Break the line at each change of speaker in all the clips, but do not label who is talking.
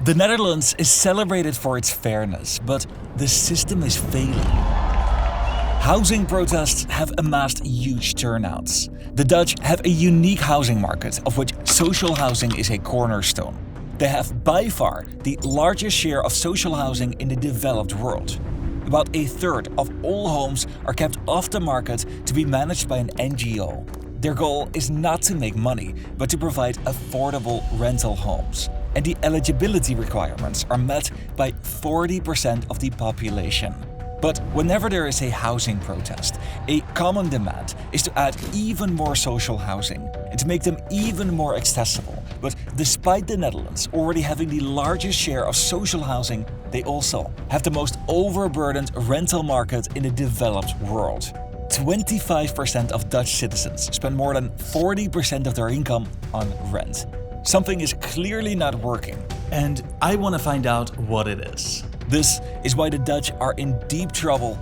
The Netherlands is celebrated for its fairness, but the system is failing. Housing protests have amassed huge turnouts. The Dutch have a unique housing market, of which social housing is a cornerstone. They have by far the largest share of social housing in the developed world. About a third of all homes are kept off the market to be managed by an NGO. Their goal is not to make money, but to provide affordable rental homes. And the eligibility requirements are met by 40% of the population. But whenever there is a housing protest, a common demand is to add even more social housing and to make them even more accessible. But despite the Netherlands already having the largest share of social housing, they also have the most overburdened rental market in the developed world. 25% of Dutch citizens spend more than 40% of their income on rent. Something is clearly not working, and I want to find out what it is. This is why the Dutch are in deep trouble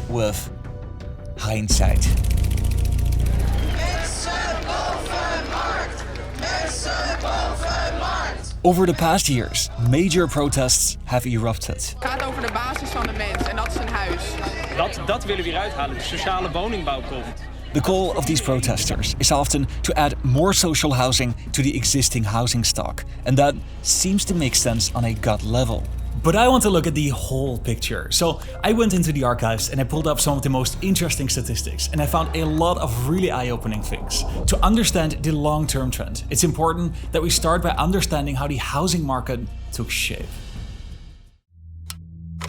with hindsight. Over the past years, major protests have erupted.
Het gaat over de basis van de mens en dat is een huis.
Dat willen we eruit halen, de sociale woningbouw komt.
The goal of these protesters is often to add more social housing to the existing housing stock, and that seems to make sense on a gut level. But I want to look at the whole picture. So I went into the archives and I pulled up some of the most interesting statistics, and I found a lot of really eye-opening things. To understand the long-term trend, it's important that we start by understanding how the housing market took shape.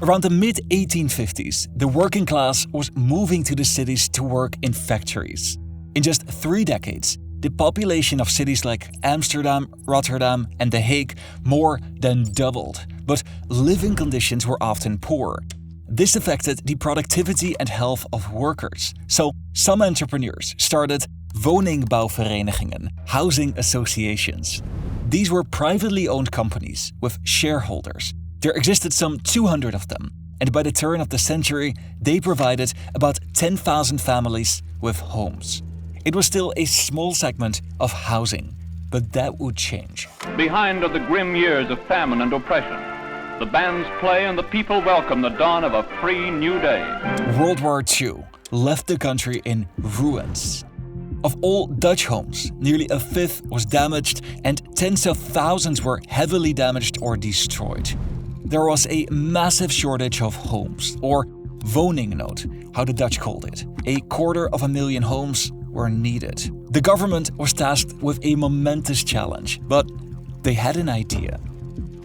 Around the mid-1850s, the working class was moving to the cities to work in factories. In just 3 decades, the population of cities like Amsterdam, Rotterdam, and The Hague more than doubled, but living conditions were often poor. This affected the productivity and health of workers. So some entrepreneurs started woningbouwverenigingen, housing associations. These were privately owned companies with shareholders. There existed some 200 of them, and by the turn of the century, they provided about 10,000 families with homes. It was still a small segment of housing, but that would change.
Behind are the grim years of famine and oppression. The bands play and the people welcome the dawn of a free new day.
World War II left the country in ruins. Of all Dutch homes, nearly a fifth was damaged and tens of thousands were heavily damaged or destroyed. There was a massive shortage of homes, or woningnood, how the Dutch called it. 250,000 homes were needed. The government was tasked with a momentous challenge, but they had an idea.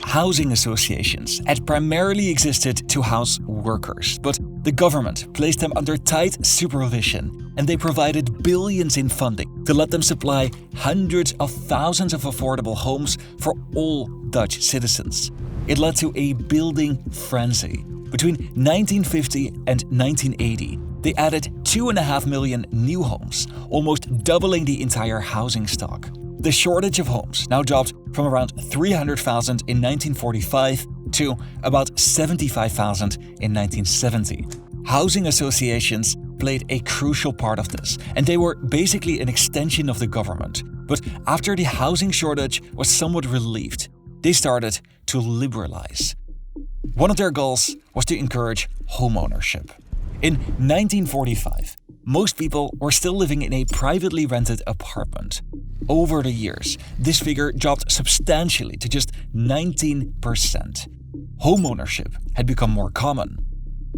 Housing associations had primarily existed to house workers, but the government placed them under tight supervision, and they provided billions in funding to let them supply hundreds of thousands of affordable homes for all Dutch citizens. It led to a building frenzy. Between 1950 and 1980, they added 2.5 million new homes, almost doubling the entire housing stock. The shortage of homes now dropped from around 300,000 in 1945 to about 75,000 in 1970. Housing associations played a crucial part of this, and they were basically an extension of the government. But after the housing shortage was somewhat relieved, they started to liberalize. One of their goals was to encourage homeownership. In 1945, most people were still living in a privately rented apartment. Over the years, this figure dropped substantially to just 19%. Homeownership had become more common.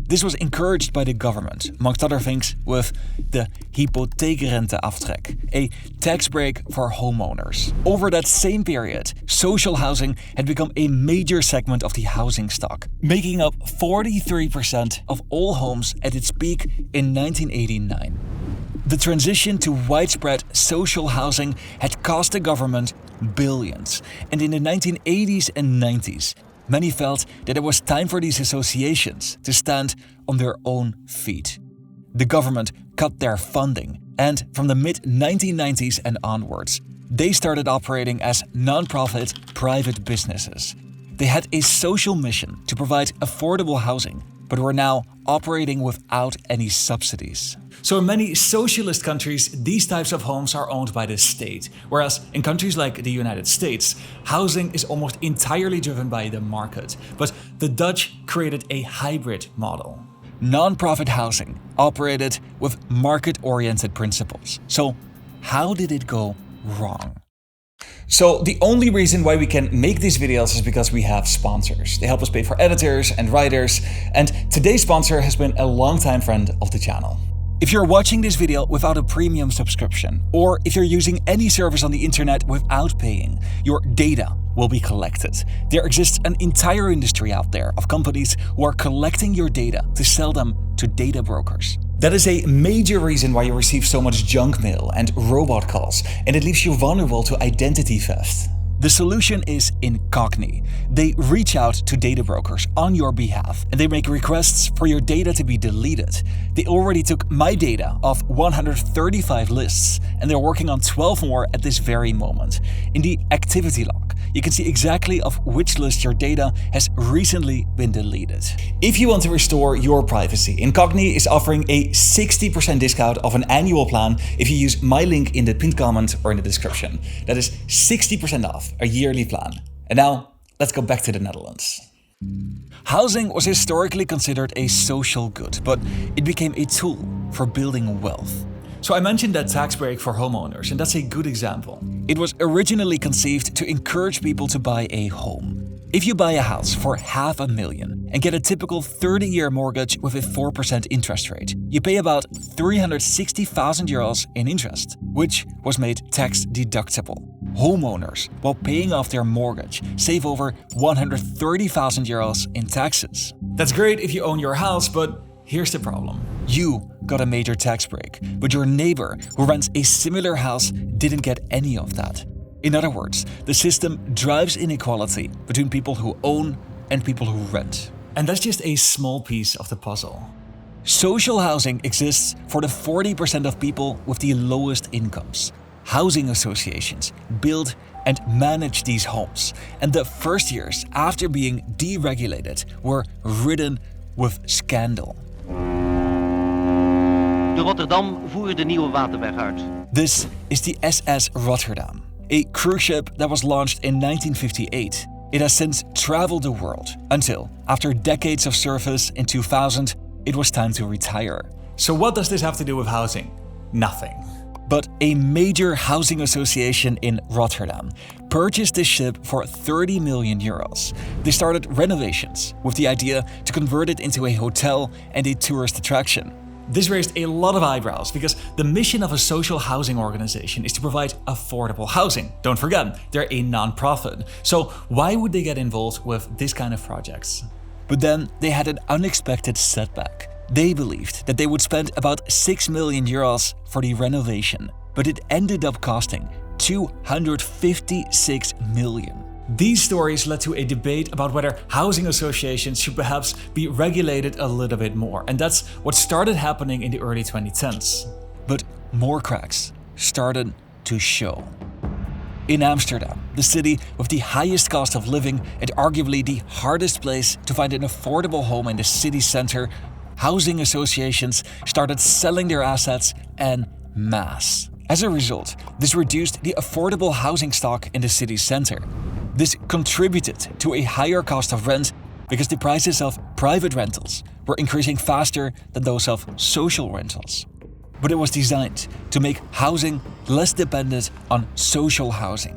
This was encouraged by the government, amongst other things, with the hypotheekrenteaftrek, a tax break for homeowners. Over that same period, social housing had become a major segment of the housing stock, making up 43% of all homes at its peak in 1989. The transition to widespread social housing had cost the government billions, and in the 1980s and 90s, many felt that it was time for these associations to stand on their own feet. The government cut their funding, and from the mid-1990s and onwards, they started operating as non-profit private businesses. They had a social mission to provide affordable housing, but were now operating without any subsidies. So in many socialist countries, these types of homes are owned by the state, whereas in countries like the United States, housing is almost entirely driven by the market. But the Dutch created a hybrid model. Non-profit housing operated with market-oriented principles. So how did it go wrong? So the only reason why we can make these videos is because we have sponsors. They help us pay for editors and writers, and today's sponsor has been a longtime friend of the channel. If you're watching this video without a premium subscription, or if you're using any service on the internet without paying, your data will be collected. There exists an entire industry out there of companies who are collecting your data to sell them to data brokers. That is a major reason why you receive so much junk mail and robot calls, and it leaves you vulnerable to identity theft. The solution is Incogni. They reach out to data brokers on your behalf, and they make requests for your data to be deleted. They already took my data off 135 lists, and they're working on 12 more at this very moment. In the activity log, you can see exactly of which list your data has recently been deleted. If you want to restore your privacy, Incogni is offering a 60% discount of an annual plan if you use my link in the pinned comment or in the description. That is 60% off a yearly plan. And now, let's go back to the Netherlands. Housing was historically considered a social good, but it became a tool for building wealth. So I mentioned that tax break for homeowners, and that's a good example. It was originally conceived to encourage people to buy a home. If you buy a house for $500,000 and get a typical 30-year mortgage with a 4% interest rate, you pay about €360,000 in interest, which was made tax deductible. Homeowners, while paying off their mortgage, save over €130,000 in taxes. That's great if you own your house, but here's the problem. You got a major tax break, but your neighbor who rents a similar house didn't get any of that. In other words, the system drives inequality between people who own and people who rent. And that's just a small piece of the puzzle. Social housing exists for the 40% of people with the lowest incomes. Housing associations build and manage these homes, and the first years after being deregulated were ridden with scandal.
De Rotterdam voeren de nieuwe waterweg uit.
This is the SS Rotterdam, a cruise ship that was launched in 1958. It has since traveled the world until, after decades of service in 2000, it was time to retire. So what does this have to do with housing? Nothing. But a major housing association in Rotterdam purchased this ship for €30 million. They started renovations with the idea to convert it into a hotel and a tourist attraction. This raised a lot of eyebrows because the mission of a social housing organization is to provide affordable housing. Don't forget, they're a non-profit. So why would they get involved with this kind of projects? But then they had an unexpected setback. They believed that they would spend about €6 million for the renovation, but it ended up costing €256 million. These stories led to a debate about whether housing associations should perhaps be regulated a little bit more, and that's what started happening in the early 2010s. But more cracks started to show. In Amsterdam, the city with the highest cost of living and arguably the hardest place to find an affordable home in the city center, housing associations started selling their assets en masse. As a result, this reduced the affordable housing stock in the city center. This contributed to a higher cost of rent because the prices of private rentals were increasing faster than those of social rentals. But it was designed to make housing less dependent on social housing.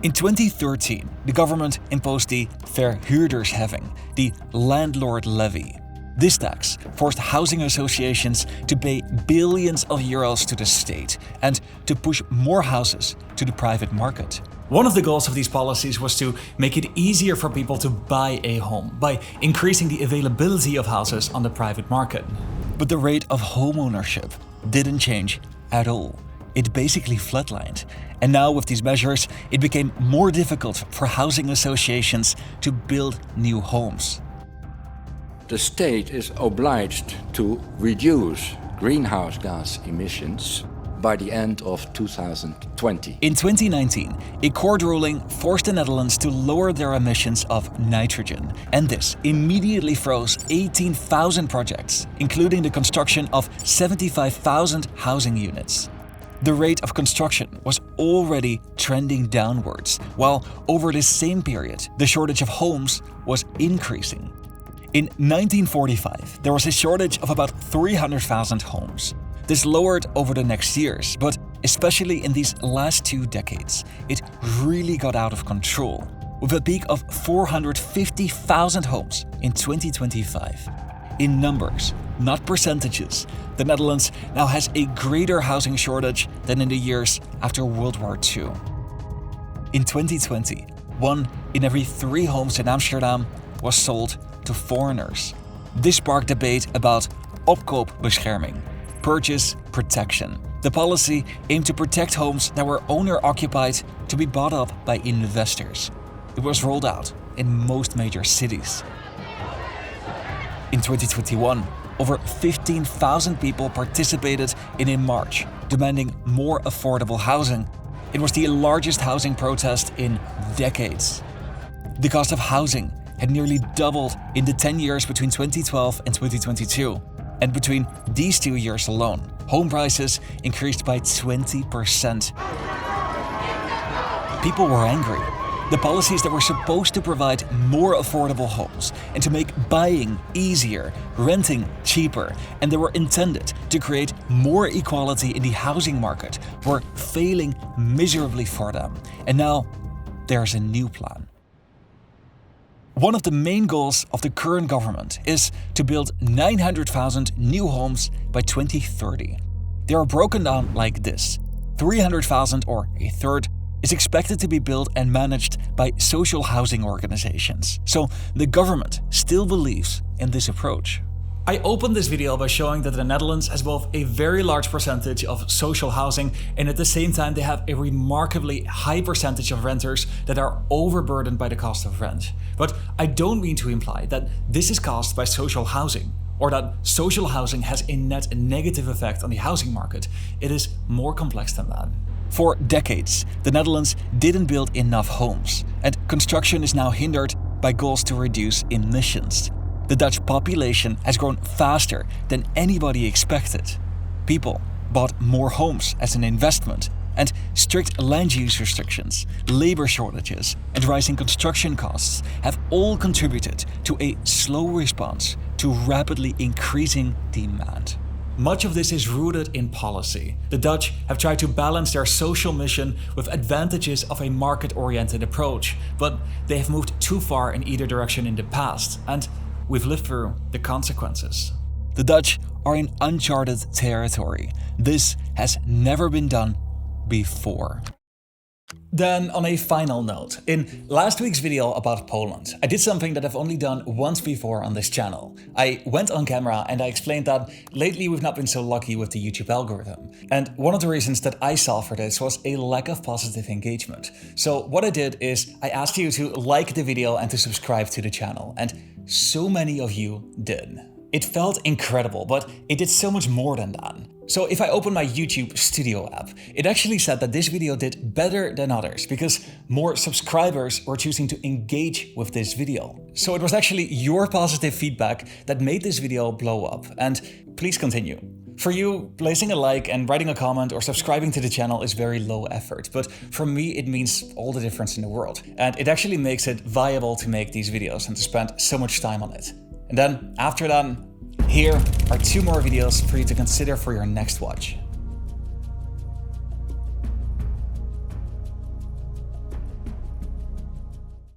In 2013, the government imposed the verhuurdersheffing, the landlord levy. This tax forced housing associations to pay billions of euros to the state and to push more houses to the private market. One of the goals of these policies was to make it easier for people to buy a home by increasing the availability of houses on the private market. But the rate of home ownership didn't change at all. It basically flatlined. And now with these measures, it became more difficult for housing associations to build new homes.
The state is obliged to reduce greenhouse gas emissions by the end of 2020.
In 2019, a court ruling forced the Netherlands to lower their emissions of nitrogen, and this immediately froze 18,000 projects, including the construction of 75,000 housing units. The rate of construction was already trending downwards, while over this same period, the shortage of homes was increasing. In 1945, there was a shortage of about 300,000 homes. This lowered over the next years, but especially in these last 2 decades, it really got out of control, with a peak of 450,000 homes in 2025. In numbers, not percentages, the Netherlands now has a greater housing shortage than in the years after World War II. In 2020, 1 in every 3 homes in Amsterdam was sold to foreigners. This sparked debate about opkoopbescherming, purchase protection. The policy aimed to protect homes that were owner-occupied to be bought up by investors. It was rolled out in most major cities. In 2021, over 15,000 people participated in a march demanding more affordable housing. It was the largest housing protest in decades. The cost of housing had nearly doubled in the 10 years between 2012 and 2022. And between these 2 years alone, home prices increased by 20%. People were angry. The policies that were supposed to provide more affordable homes and to make buying easier, renting cheaper, and they were intended to create more equality in the housing market were failing miserably for them. And now there's a new plan. One of the main goals of the current government is to build 900,000 new homes by 2030. They are broken down like this. 300,000, or a third, is expected to be built and managed by social housing organizations. So the government still believes in this approach. I opened this video by showing that the Netherlands has both a very large percentage of social housing and at the same time they have a remarkably high percentage of renters that are overburdened by the cost of rent. But I don't mean to imply that this is caused by social housing or that social housing has a net negative effect on the housing market. It is more complex than that. For decades, the Netherlands didn't build enough homes, and construction is now hindered by goals to reduce emissions. The Dutch population has grown faster than anybody expected. People bought more homes as an investment, and strict land use restrictions, labor shortages, and rising construction costs have all contributed to a slow response to rapidly increasing demand. Much of this is rooted in policy. The Dutch have tried to balance their social mission with advantages of a market-oriented approach, but they have moved too far in either direction in the past, and we've lived through the consequences. The Dutch are in uncharted territory. This has never been done before. Then on a final note, in last week's video about Poland, I did something that I've only done once before on this channel. I went on camera and I explained that lately we've not been so lucky with the YouTube algorithm. And one of the reasons that I saw for this was a lack of positive engagement. So what I did is I asked you to like the video and to subscribe to the channel, and so many of you did. It felt incredible, but it did so much more than that. So if I open my YouTube Studio app, it actually said that this video did better than others because more subscribers were choosing to engage with this video. So it was actually your positive feedback that made this video blow up, and please continue. For you, placing a like and writing a comment or subscribing to the channel is very low effort, but for me it means all the difference in the world. And it actually makes it viable to make these videos and to spend so much time on it. And then after that, here are 2 more videos for you to consider for your next watch.